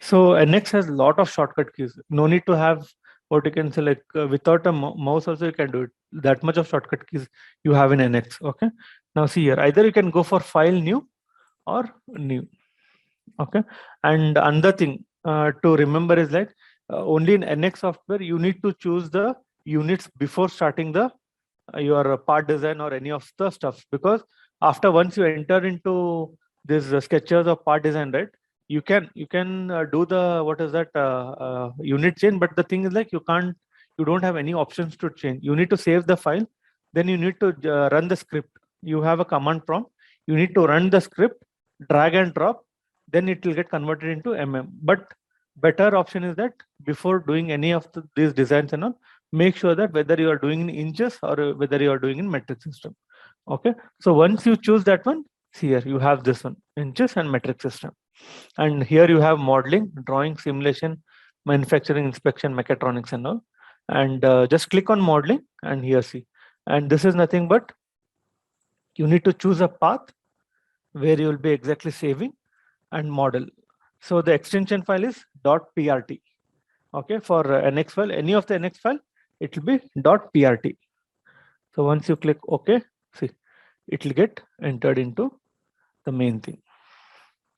So NX has a lot of shortcut keys. No need to have what you can say like without a mouse also you can do it. That much of shortcut keys you have in NX. Okay. Now see here, either you can go for file new or new. Okay. And another thing to remember is like only in NX software you need to choose the units before starting the your part design or any of the stuff, because after once you enter into this sketches or part design, right, you can do the what is that unit change, but the thing is like you don't have any options to change. You need to save the file, then you need to run the script. You have a command prompt, you need to run the script, drag and drop, then it will get converted into but better option is that before doing any of these designs and all, make sure that whether you are doing in inches or whether you are doing in metric system. Okay, so once you choose that one, see here you have this one, inches and metric system, and here you have modeling, drawing, simulation, manufacturing, inspection, mechatronics and all. And just click on modeling, and here see, and this is nothing but you need to choose a path where you will be exactly saving and model. So the extension file is .prt. Okay, for NX file, any of the NX file, it will be .prt. So once you click OK, see, it will get entered into the main thing.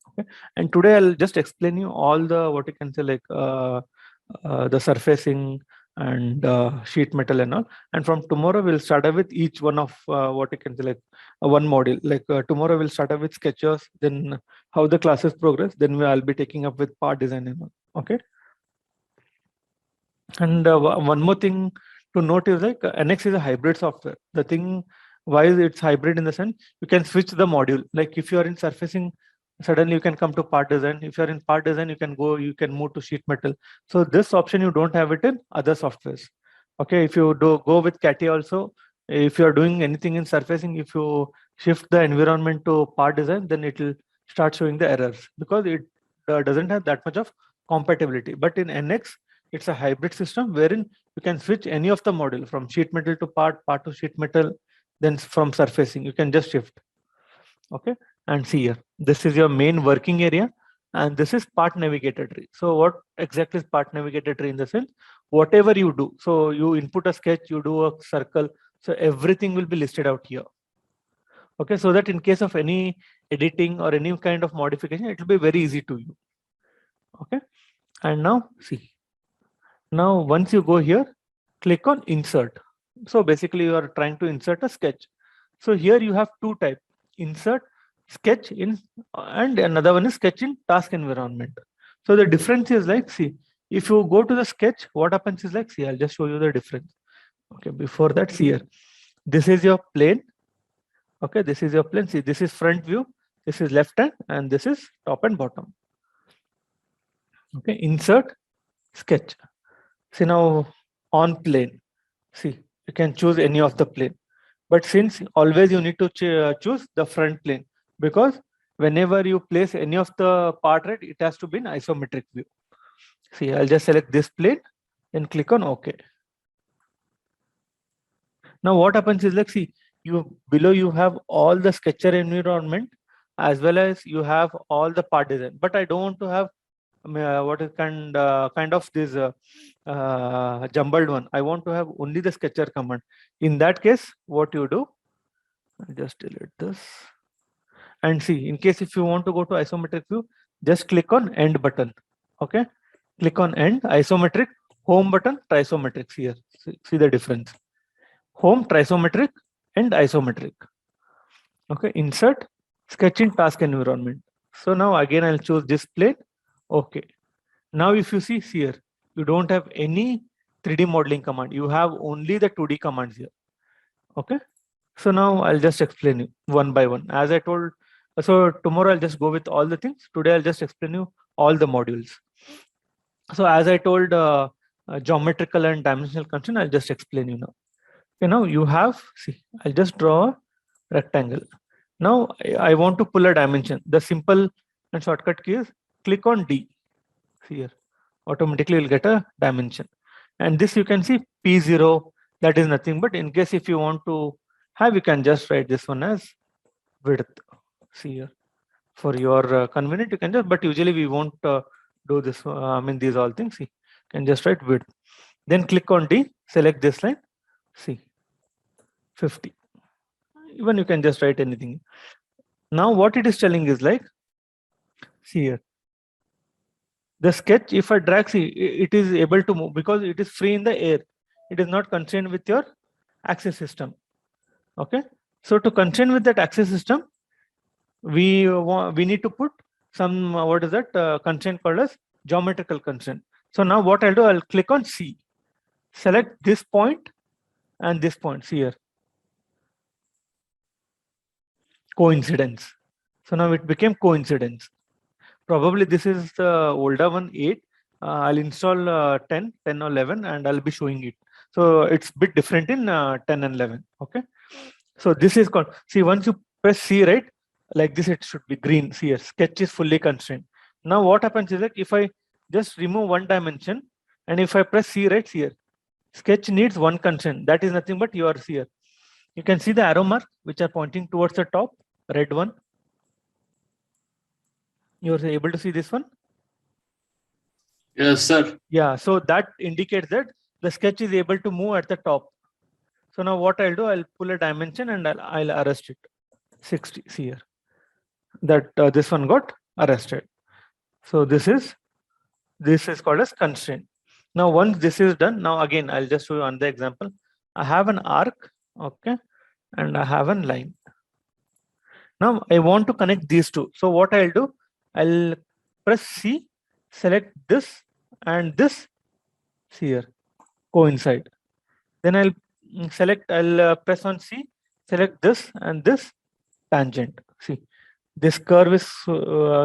Okay, and today I'll just explain you all the what you can say like the surfacing and sheet metal and all. And from tomorrow we'll start up with each one of what you can say like one module. Like tomorrow we'll start up with sketches, then how the classes progress, then I'll be taking up with part design and all. Okay. And one more thing to note is like NX is a hybrid software. The thing why is it's hybrid in the sense you can switch the module. Like if you are in surfacing, suddenly you can come to part design. If you are in part design, you can move to sheet metal. So this option you don't have it in other softwares. Okay, if you do go with CATIA also, if you are doing anything in surfacing, if you shift the environment to part design, then it will start showing the errors because it doesn't have that much of compatibility. But in NX, it's a hybrid system wherein you can switch any of the model from sheet metal to part to sheet metal, then from surfacing, you can just shift. Okay, and see here, this is your main working area, and this is part navigator tree. So what exactly is part navigator tree in the sense? Whatever you do, so you input a sketch, you do a circle, so everything will be listed out here. Okay, so that in case of any editing or any kind of modification, it will be very easy to you. Okay, and now see. Now, once you go here, click on insert. So basically you are trying to insert a sketch. So here you have two types, insert sketch in, and another one is sketch in task environment. So the difference is like, see, if you go to the sketch, what happens is like, see, I'll just show you the difference. Okay, before that, see here, this is your plane. Okay, this is your plane. See, this is front view, this is left hand, and this is top and bottom. Okay, insert sketch. See now on plane, see, you can choose any of the plane, but since always you need to choose the front plane, because whenever you place any of the part, right, it has to be in isometric view. See, I'll just select this plane and click on OK. Now what happens is like, see, you below you have all the sketcher environment as well as you have all the part design, but I don't want to have what is kind of this jumbled one. I want to have only the sketcher command. In that case, what you do, I'll just delete this, and see, in case if you want to go to isometric view, just click on end button. Okay, click on end, isometric, home button, trisometric. Here, see the difference, home, trisometric, and isometric. Okay, insert sketching task environment. So now again I'll choose this plane. Okay, now if you see here, you don't have any 3D modeling command, you have only the 2D commands here. Okay, so now I'll just explain you one by one as I told. So tomorrow I'll just go with all the things. Today I'll just explain you all the modules. So as I told geometrical and dimensional constraint, I'll just explain you now. Okay, now you have, see, I'll just draw a rectangle. Now I want to pull a dimension. The simple and shortcut key is click on D. See here, automatically you'll get a dimension. And this you can see P0, that is nothing but in case if you want to have, you can just write this one as width. See here, for your convenience you can just, but usually we won't do this. I mean, these all things. See, can just write width. Then click on D, select this line. See, 50. Even you can just write anything. Now what it is telling is like, see here, the sketch, if I drag, see, it is able to move because it is free in the air. It is not constrained with your axis system. Okay. So to constrain with that axis system, we need to put some, what is that constraint called as geometrical constraint. So now what I'll do, I'll click on C, select this point and this point. See here, coincidence. So now it became coincidence. Probably this is the older one, 8. I'll install 10 or 11 and I'll be showing it. So it's a bit different in 10 and 11. Okay. So this is called, see, once you press C, right, like this, it should be green. See here, sketch is fully constrained. Now what happens is that if I just remove one dimension and if I press C, right, here, sketch needs one constraint. That is nothing but yours here. You can see the arrow mark which are pointing towards the top, red one. You're able to see this one? Yes, sir. Yeah, so that indicates that the sketch is able to move at the top. So now what I'll do, I'll pull a dimension and I'll arrest it. 60, see here. That this one got arrested. So this is called as constraint. Now once this is done, now again I'll just show you another example. I have an arc, okay, and I have a line. Now I want to connect these two. So what I'll do, I'll press C, select this and this, see here, coincide. Then I'll press on C, select this and this, tangent. See, this curve is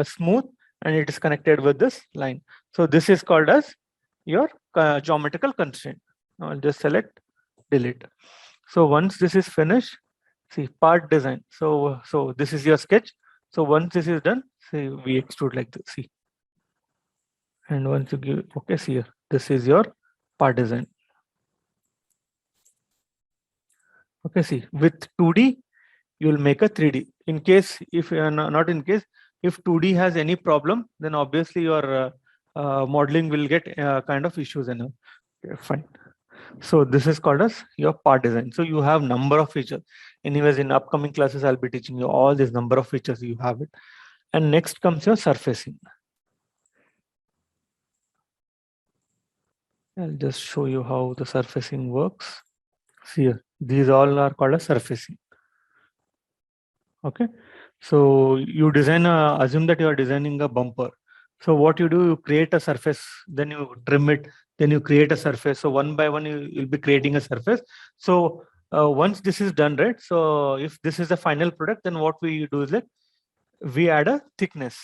smooth and it is connected with this line. So this is called as your geometrical constraint. Now I'll just select, delete. So once this is finished, see, part design. So this is your sketch. So once this is done, see, we extrude like this. See, and once you give, okay, see here, this is your part design. Okay, see, with 2D, you will make a 3D. In case, if not in case, if 2D has any problem, then obviously your modeling will get kind of issues. And okay, fine. So this is called as your part design. So you have number of features. Anyways, in upcoming classes, I'll be teaching you all these number of features. You have it. And next comes your surfacing. I'll just show you how the surfacing works. See here, these all are called as surfacing. Okay, so you design assume that you are designing a bumper. So what you do, you create a surface, then you trim it, then you create a surface. So one by one, you'll be creating a surface. So once this is done, right? So if this is the final product, then what we do is that we add a thickness.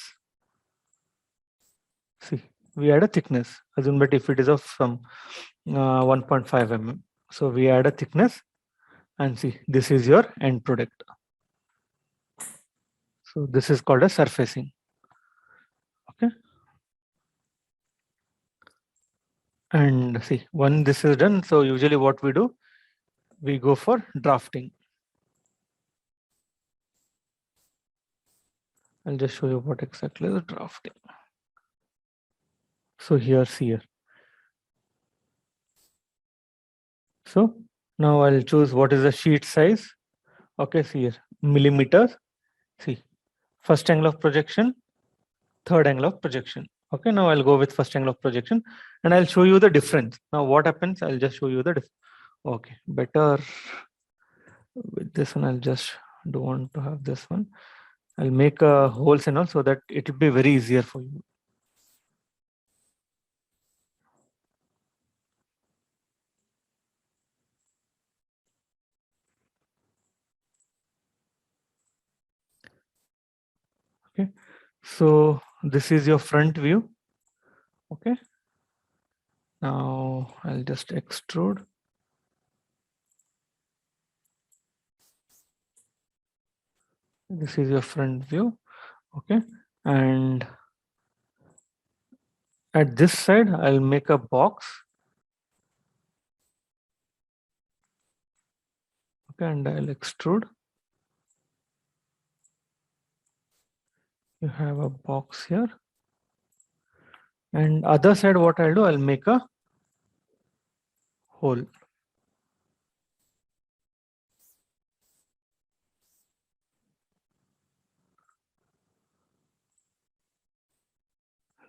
See, we add a thickness. Assume that if it is of some 1.5 mm. So we add a thickness and see, this is your end product. So this is called a surfacing. Okay. And see, when this is done, so usually what we do, we go for drafting. I'll just show you what exactly is drafting. So here's here. So now I'll choose what is the sheet size. Okay, see here, millimeters. See, first angle of projection, third angle of projection. Okay, now I'll go with first angle of projection and I'll show you the difference. Now what happens, I'll just show you the difference. Okay, better with this one, I'll just don't want to have this one. I'll make a holes and all so that it will be very easier for you. Okay, so this is your front view. Okay, now I'll just extrude. This is your front view. Okay, and at this side I'll make a box. Okay, and I'll extrude. You have a box here. And other side, what I'll do, I'll make a hole.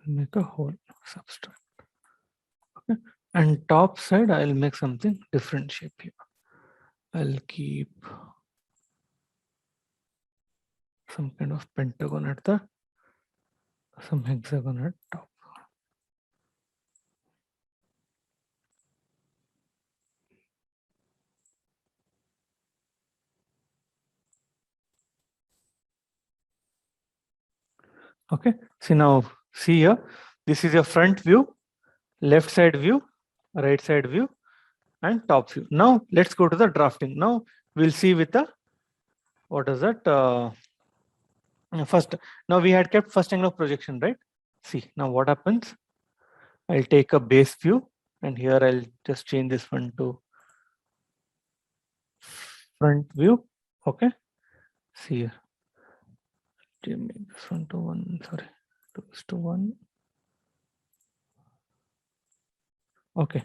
Make a hole subtract. Okay. And top side, I'll make something different shape here. I'll keep some kind of pentagon at the, some hexagon at top. Okay. See now, see here, this is your front view, left side view, right side view, and top view. Now let's go to the drafting. Now we'll see with the, what is that? First, now we had kept first angle of projection, right? See, now what happens? I'll take a base view, and here I'll just change this one to front view. Okay. See here. Make this one to 1, sorry, 2:1. Okay.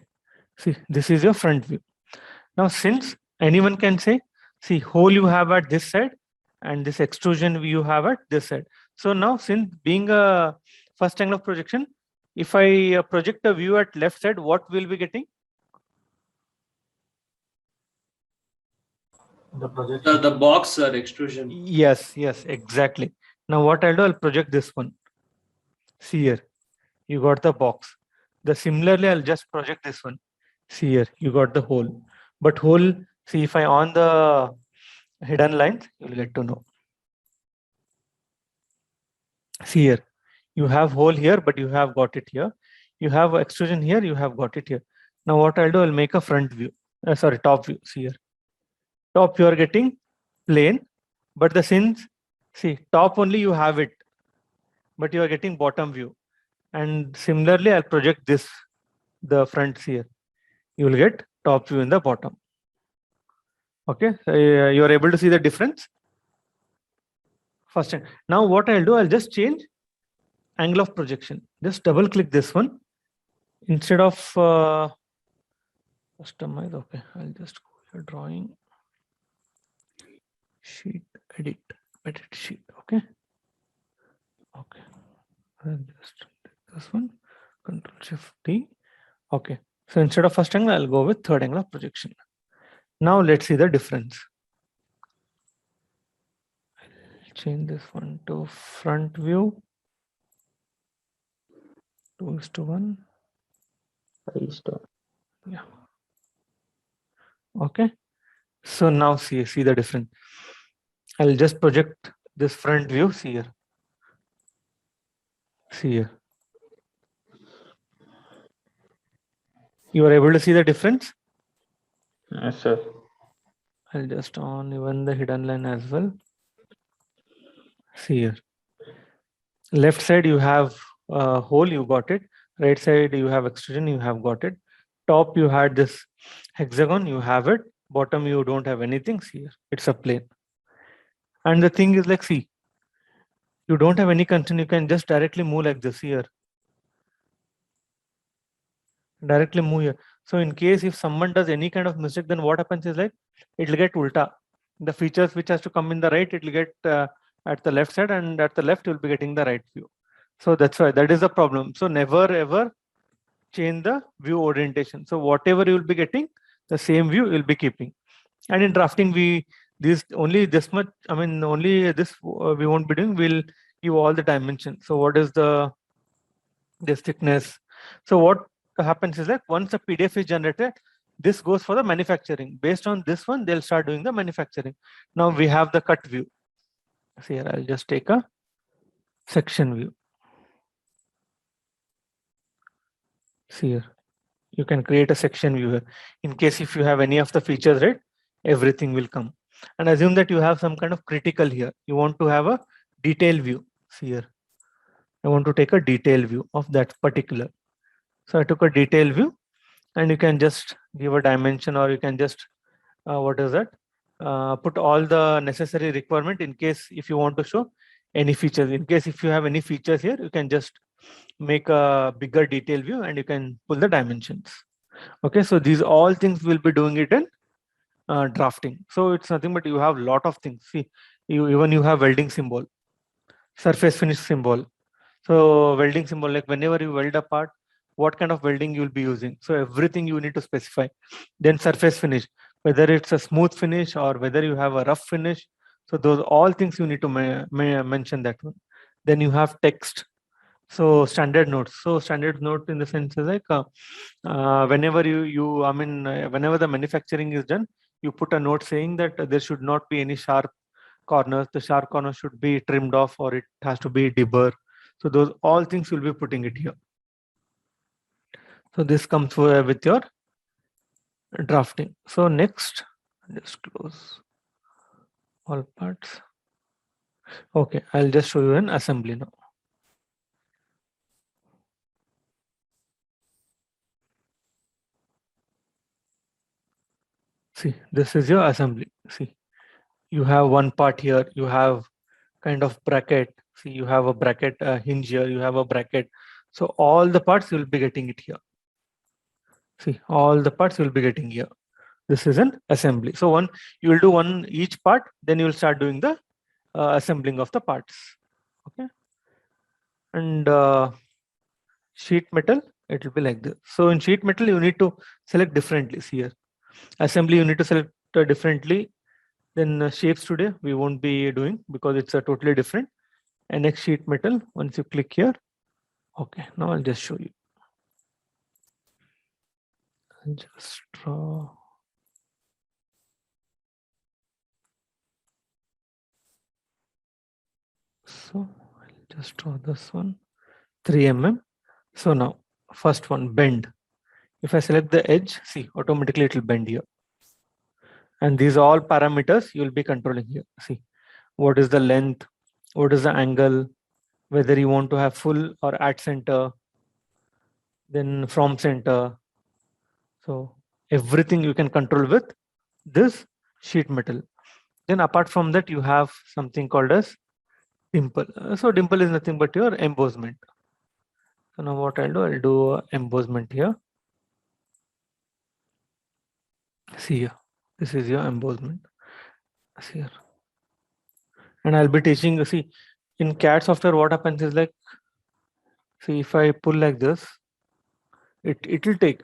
See, this is your front view. Now, since anyone can say, see, hole you have at this side and this extrusion you have at this side. So now, since being a first angle of projection, if I project a view at left side, what will be getting? The box or extrusion. Yes, yes, exactly. Now what I'll do, I'll project this one. See here, you got the box. The similarly, I'll just project this one. See here, you got the hole. But hole, see if I on the hidden lines, you'll get to know. See here, you have hole here, but you have got it here. You have extrusion here, you have got it here. Now what I'll do, I'll make a front view. Sorry, top view. See here. Top you are getting plane, but the since, see, top only you have it, but you are getting bottom view. And similarly, I'll project this, the front here. You will get top view in the bottom. Okay, so, you are able to see the difference. First, now what I'll do, I'll just change angle of projection. Just double click this one. Instead of customize, okay, I'll just go here, drawing, sheet, edit sheet. Okay. Okay. I'll just take this one, Control Shift D. Okay. So instead of first angle, I'll go with third angle of projection. Now let's see the difference. I'll change this one to front view. 2:1. 5:1. Yeah. Okay. So now see the difference. I'll just project this front view. See here. See here. You are able to see the difference? Yes, sir. I'll just on even the hidden line as well. See here. Left side you have a hole, you got it. Right side you have extrusion, you have got it. Top you had this hexagon, you have it. Bottom you don't have anything. See here, it's a plane. And the thing is like, see, you don't have any constraint. You can just directly move like this here. Directly move here. So in case if someone does any kind of mistake, then what happens is like, it will get ulta. The features which has to come in the right, it will get at the left side, and at the left you'll be getting the right view. So that's why that is the problem. So never ever change the view orientation. So whatever you will be getting, the same view you'll be keeping. And in drafting, we this only this much. I mean, only this we won't be doing. We'll give all the dimensions. So what is the this thickness? So what happens is that once the PDF is generated, this goes for the manufacturing. Based on this one, they'll start doing the manufacturing. Now we have the cut view. So here I'll just take a section view. See here, you can create a section view here. In case if you have any of the features, right, everything will come. And assume that you have some kind of critical here. You want to have a detailed view. See here, I want to take a detailed view of that particular. So I took a detailed view, and you can just give a dimension, or you can just what is that? Put all the necessary requirement in case if you want to show any features. In case if you have any features here, you can just make a bigger detail view, and you can pull the dimensions. Okay, so these all things will be doing it in drafting. So it's nothing but you have lot of things. See, you have welding symbol, surface finish symbol. So welding symbol, like whenever you weld a part, what kind of welding you will be using. So everything you need to specify. Then surface finish, whether it's a smooth finish or whether you have a rough finish. So those all things you need to mention that one. Then you have text. So standard notes. So standard note in the sense is like whenever whenever the manufacturing is done, you put a note saying that there should not be any sharp corners. The sharp corner should be trimmed off, or it has to be deburr. So those all things you'll be putting it here. So this comes with your drafting. So next, just close all parts. Okay, I'll just show you an assembly now. See, this is your assembly. See, you have one part here, you have kind of bracket. See, you have a bracket hinge here, you have a bracket. So all the parts you'll be getting it here. See, all the parts you'll be getting here. This is an assembly. So you will do one each part, then you will start doing the assembling of the parts. Okay. And sheet metal, it will be like this. So in sheet metal, you need to select differently. See here, assembly you need to select differently. Then shapes today we won't be doing because it's a totally different. And next sheet metal, once you click here. Okay, now I'll just show you. I'll just draw. So I'll just draw this one, 3 mm. So now first one, bend. If I select the edge, see, automatically it will bend here. And these are all parameters you will be controlling here. See, what is the length, what is the angle, whether you want to have full or at center, then from center. So everything you can control with this sheet metal. Then apart from that, you have something called as dimple. So dimple is nothing but your embossment. So now what I'll do embossment here. See here, this is your embossment. See here. And I'll be teaching, see, in CAD software, what happens is like, see, if I pull like this, it will take.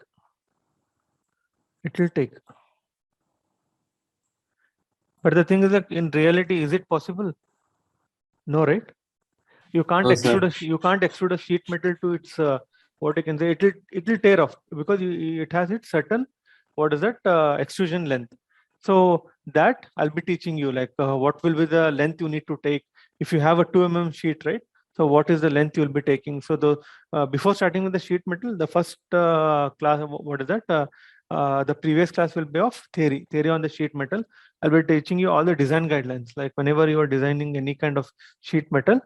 But the thing is that in reality, is it possible? No, right? You can't extrude a sheet metal to its what you can say. It will tear off because it has its certain extrusion length. So that I'll be teaching you like what will be the length you need to take if you have a 2 mm sheet, right? So what is the length you'll be taking? So the before starting with the sheet metal, the first class, the previous class will be of theory on the sheet metal. I'll be teaching you all the design guidelines. Like whenever you are designing any kind of sheet metal,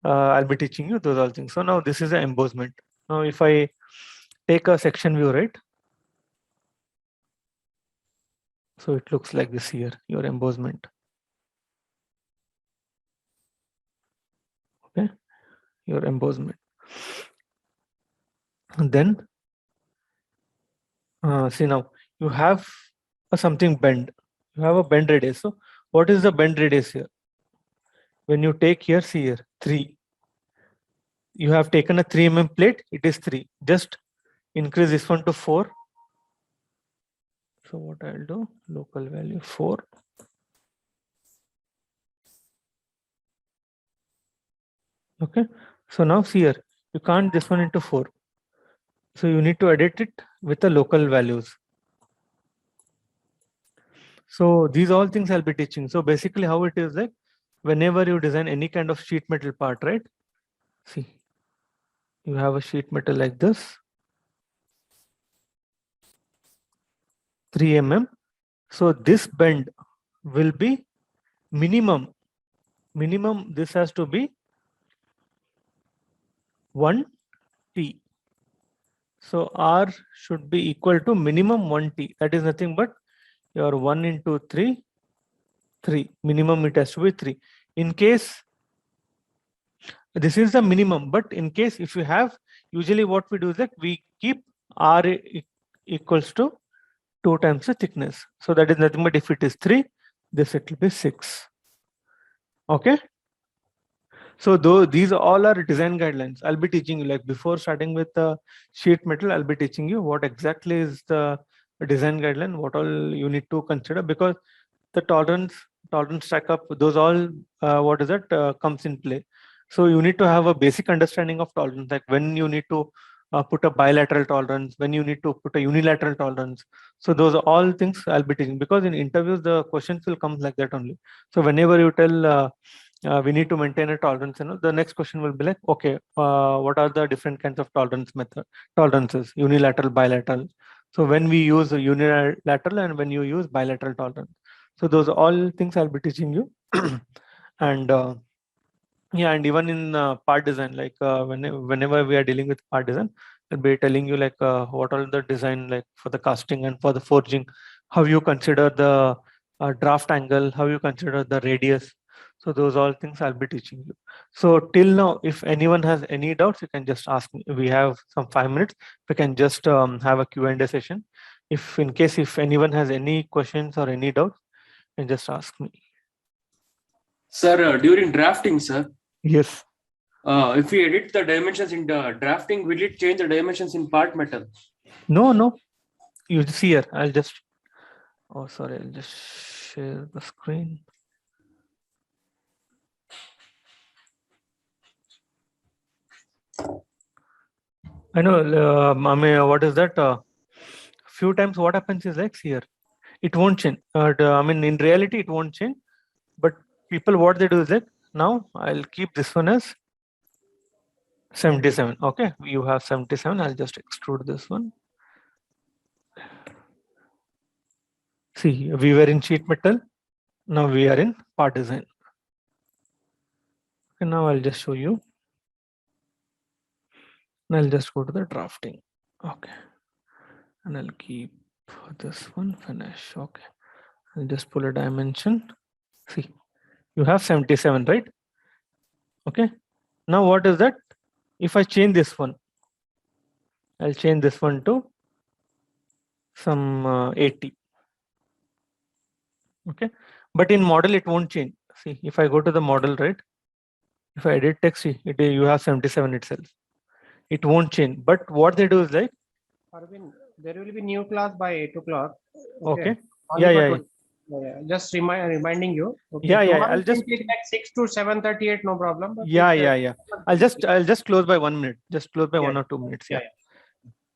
I'll be teaching you those all things. So now this is the embossment. Now if I take a section view, right? So it looks like this here, your embossment. Okay, your embossment. And then see now you have something bend. You have a bend radius. So what is the bend radius here? When you take here, see here, 3. You have taken a 3 mm plate, it is 3. Just increase this one to 4. So what I'll do, local value 4. Okay, so now see here, you can't this one into 4. So you need to edit it with the local values. So these all things I'll be teaching. So basically how it is like, whenever you design any kind of sheet metal part, right? See, you have a sheet metal like this, 3 mm. So this bend will be minimum. This has to be 1 T. So R should be equal to minimum 1 T. That is nothing but your 1 into 3, 3. Minimum it has to be 3. In case This is the minimum, but in case if you have, usually what we do is that we keep R equals to 2 times the thickness. So that is nothing but if it is 3, this it will be 6. Okay. So though these all are design guidelines, I'll be teaching you, like before starting with the sheet metal, I'll be teaching you what exactly is the design guideline, what all you need to consider, because the tolerance stack up, those all what is that comes in play. So you need to have a basic understanding of tolerance, like when you need to put a bilateral tolerance, when you need to put a unilateral tolerance. So those are all things I'll be teaching, because in interviews the questions will come like that only. So whenever you tell we need to maintain a tolerance, the next question will be like, okay, what are the different kinds of tolerances, unilateral, bilateral. So when we use a unilateral and when you use bilateral tolerance. So those are all things I'll be teaching you. And yeah, and even in part design, like whenever we are dealing with part design, I'll be telling you like what are the design, like for the casting and for the forging, how you consider the draft angle, how you consider the radius. So those all things I'll be teaching you. So till now, if anyone has any doubts, you can just ask me. We have some 5 minutes. We can just have a Q&A session. If in case if anyone has any questions or any doubts, you can just ask me. Sir, during drafting, sir, Yes. if we edit the dimensions in the drafting, will it change the dimensions in part metal? No. You see here, I'll just, oh, sorry, I'll just share the screen. I know, I mean, what is that? Few times what happens is like here, it won't change. I mean, in reality, it won't change. But people, what they do is like, now I'll keep this one as 77. Okay, you have 77. I'll just extrude this one. See, we were in sheet metal. Now we are in part design. Okay, now I'll just show you. And I'll just go to the drafting. Okay. And I'll keep this one finish. Okay. I'll just pull a dimension. See, you have 77, right? Okay. Now what is that? If I change this one, I'll change this one to some 80. Okay. But in model, it won't change. See, if I go to the model, right? If I edit text, see, you have 77 itself. It won't change. But what they do is like, Arvind, there will be new class by 8 o'clock. okay. Only Yeah, for yeah, 20. Yeah. Just reminding you. Okay. Yeah. Tomorrow I'll you can just take like 6 to 7:38, no problem. But yeah. I'll just close by 1 minute. Just close by 1 or 2 minutes. Yeah.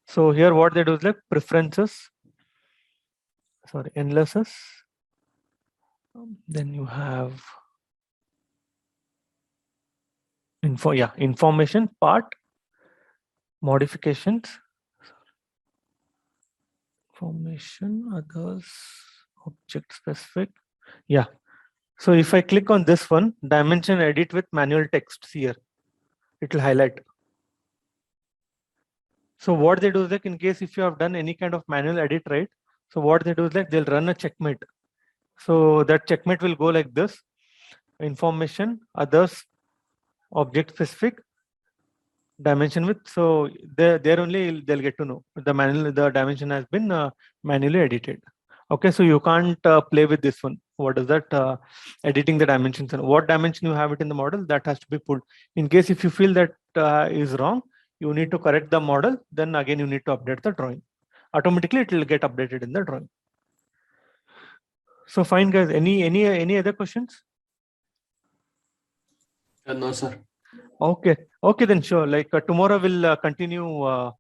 So here what they do is like preferences. Sorry, enlaces. Then you have information part, modifications, information, others, object specific. Yeah. So if I click on this one, dimension edit with manual text here, it will highlight. So what they do is like, in case if you have done any kind of manual edit, right? So what they do is like, they'll run a checkmate. So that checkmate will go like this: information, others, object specific, dimension width. So there only they'll get to know the dimension has been manually edited. Okay, so you can't play with this one. What is that? Editing the dimensions, and what dimension you have it in the model, that has to be pulled. In case if you feel that is wrong, you need to correct the model. Then again you need to update the drawing. Automatically it will get updated in the drawing. So fine, guys. Any other questions? No, sir. Okay, then sure. Like tomorrow we'll continue